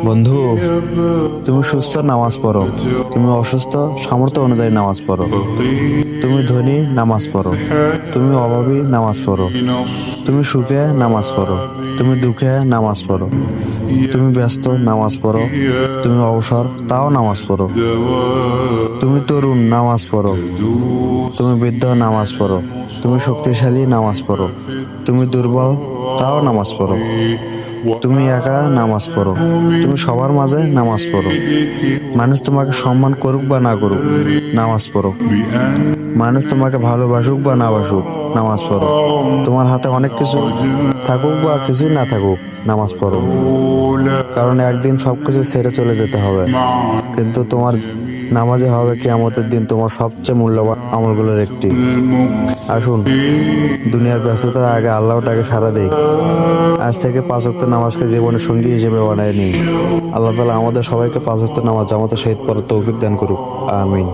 বন্ধু, তুমি সুস্থ নামাজ পড়ো, তুমি অসুস্থ সামর্থ্য অনুযায়ী নামাজ পড়ো, তুমি ধনী নামাজ পড়ো, তুমি অভাবী নামাজ পড়ো, তুমি সুখে নামাজ পড়ো, তুমি দুঃখে নামাজ পড়ো, তুমি ব্যস্ত নামাজ পড়ো, তুমি অবসর তাও নামাজ পড়ো, তুমি তরুণ নামাজ পড়ো, তুমি বৃদ্ধ নামাজ পড়ো, তুমি শক্তিশালী নামাজ পড়ো, তুমি দুর্বল তাও নামাজ পড়ো, তুমি একা নামাজ পড়ো, তুমি সবার মাঝে নামাজ পড়ো, মানুষ তোমাকে সম্মান করুক বা না করুক নামাজ পড়ো, মানুষ তোমাকে ভালোবাসুক বা না বাসুক নামাজ পড়ো, তোমার হাতে অনেক কিছু থাকুক বা কিছুই না থাকুক নামাজ পড়ো, কারণ একদিন সবকিছু ছেড়ে চলে যেতে হবে, কিন্তু তোমার নামাজে হবে কিয়ামতের দিন তোমার সবচেয়ে মূল্যবান আমলগুলোর একটি। আসুন দুনিয়ার ব্যস্ততার আগে আল্লাহটাকে সারা দেই, আজ থেকে 5 ওয়াক্ত নামাজকে জীবনের সঙ্গী হিসেবে বানায় নিই। আল্লাহ তাআলা আমাদের সবাইকে 5 ওয়াক্ত নামাজ জামাতে শহীদ করার তৌফিক দান করুক, আমিন।